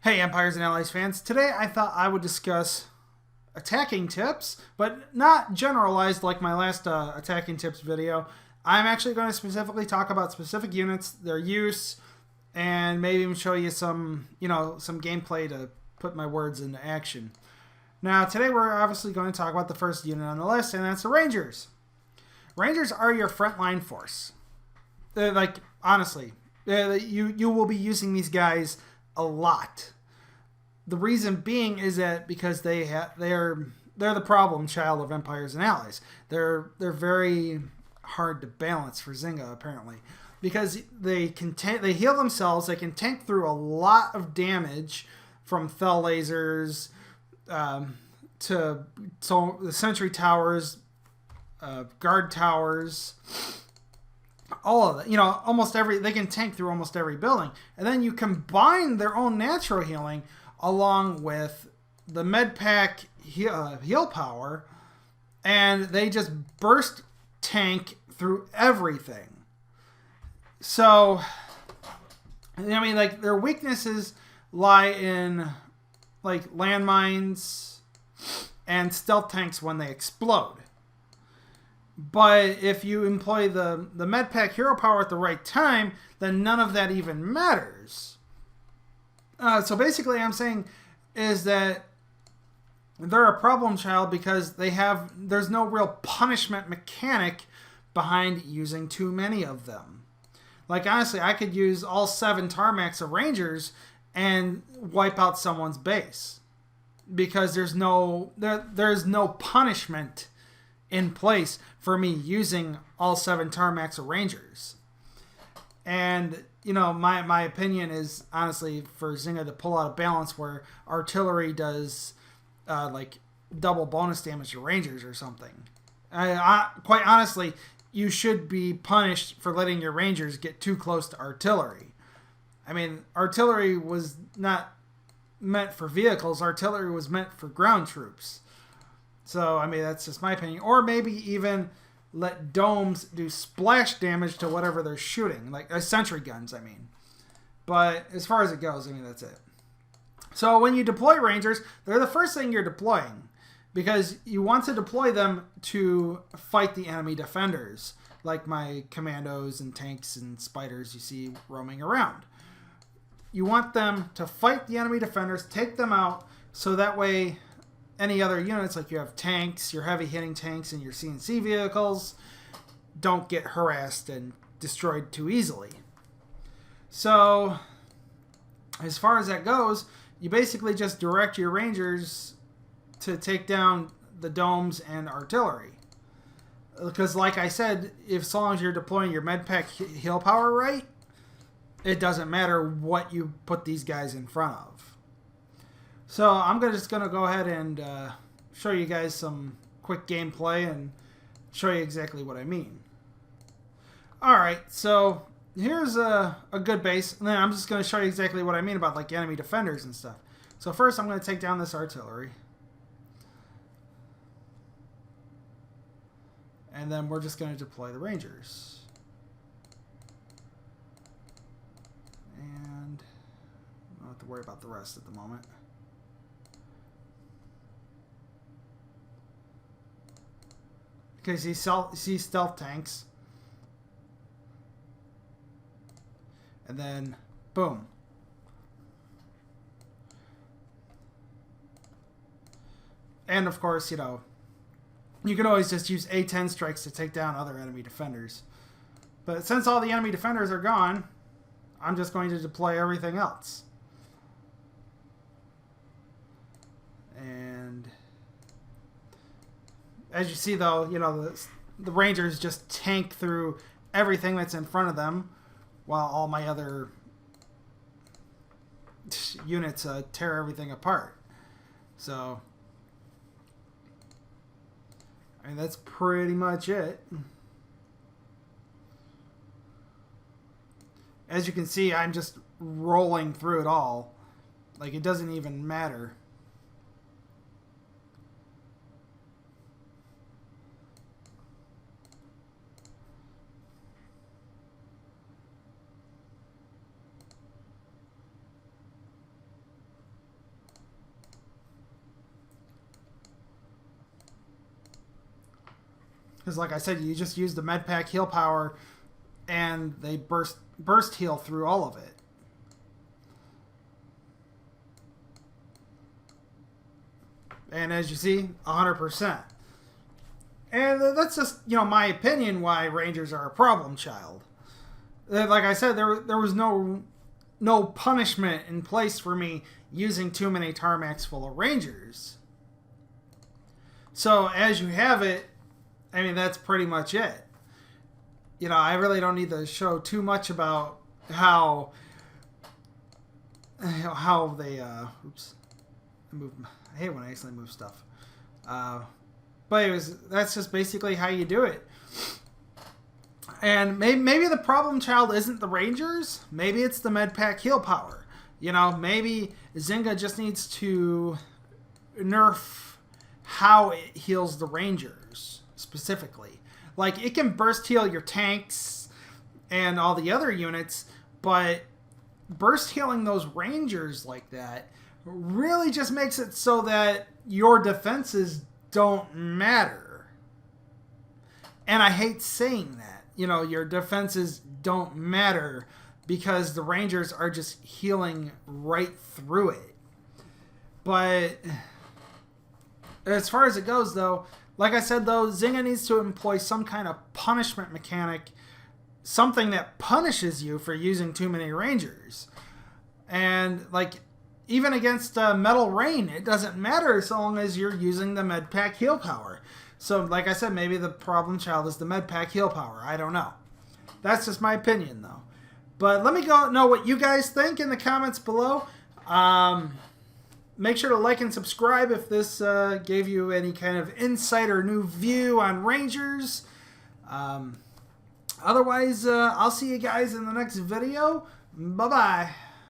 Hey, Empires and Allies fans. Today I thought I would discuss attacking tips, but not generalized like my last attacking tips video. I'm actually going to specifically talk about specific units, their use, and maybe even show you some, some gameplay to put my words into action. Now, today we're obviously going to talk about the first unit on the list, and that's the Rangers. Rangers are your frontline force. Honestly, you will be using these guys a lot. The reason being is that because they're the problem child of Empires and Allies. They're very hard to balance for Zynga apparently, because they heal themselves. They can tank through a lot of damage from Fel lasers to the sentry towers, guard towers. All of it, almost every, they can tank through almost every building. And then you combine their own natural healing along with the med pack heal power, and they just burst tank through everything. So, their weaknesses lie in landmines and stealth tanks when they explode. But if you employ the medpack hero power at the right time, then none of that even matters. So basically, I'm saying is that they're a problem child because there's no real punishment mechanic behind using too many of them. Honestly, I could use all 7 Tarmacs of Rangers and wipe out someone's base because there's no punishment in place for me using all 7 Tarmacs of Rangers. And, my opinion is, honestly, for Zynga to pull out a balance where artillery does, double bonus damage to Rangers or something. Quite honestly, you should be punished for letting your Rangers get too close to artillery. Artillery was not meant for vehicles. Artillery was meant for ground troops. So, that's just my opinion. Or maybe even let domes do splash damage to whatever they're shooting. Sentry guns, But as far as it goes, that's it. So when you deploy Rangers, they're the first thing you're deploying. Because you want to deploy them to fight the enemy defenders. Like my commandos and tanks and spiders you see roaming around. You want them to fight the enemy defenders, take them out, so that way any other units, like you have tanks, your heavy hitting tanks, and your CNC vehicles, don't get harassed and destroyed too easily. So, as far as that goes, you basically just direct your Rangers to take down the domes and artillery. Because, like I said, so long as you're deploying your medpack heal power right, it doesn't matter what you put these guys in front of. So I'm just going to go ahead and show you guys some quick gameplay and show you exactly what I mean. Alright, so here's a good base, and then I'm just going to show you exactly what I mean about enemy defenders and stuff. So first I'm going to take down this artillery. And then we're just going to deploy the Rangers. And I don't have to worry about the rest at the moment. Okay, see stealth tanks. And then, boom. And of course, you can always just use A-10 strikes to take down other enemy defenders. But since all the enemy defenders are gone, I'm just going to deploy everything else. And as you see, though, the Rangers just tank through everything that's in front of them, while all my other units tear everything apart. So, that's pretty much it. As you can see, I'm just rolling through it all. It doesn't even matter. Because like I said, you just use the med pack heal power and they burst heal through all of it. And as you see, 100%. And that's just, you know, my opinion why Rangers are a problem child. Like I said, there was no punishment in place for me using too many tarmacs full of Rangers. So as you have it, I mean, that's pretty much it. You know, I really don't need to show too much about how they oops, I hate when I accidentally move stuff. But anyways, that's just basically how you do it. And maybe the problem child isn't the Rangers. Maybe it's the med pack heal power. You know, maybe Zynga just needs to nerf how it heals the Rangers specifically. Like, it can burst heal your tanks and all the other units, but burst healing those Rangers like that really just makes it so that your defenses don't matter. And I hate saying that. You know, your defenses don't matter because the Rangers are just healing right through it. But as far as it goes, though, like I said, though, Zynga needs to employ some kind of punishment mechanic, something that punishes you for using too many Rangers. And, like, even against Metal Rain, it doesn't matter so long as you're using the med pack heal power. So, like I said, maybe the problem child is the med pack heal power. I don't know. That's just my opinion, though. But let me know what you guys think in the comments below. Make sure to like and subscribe if this gave you any kind of insight or new view on Rangers. Otherwise, I'll see you guys in the next video. Bye-bye.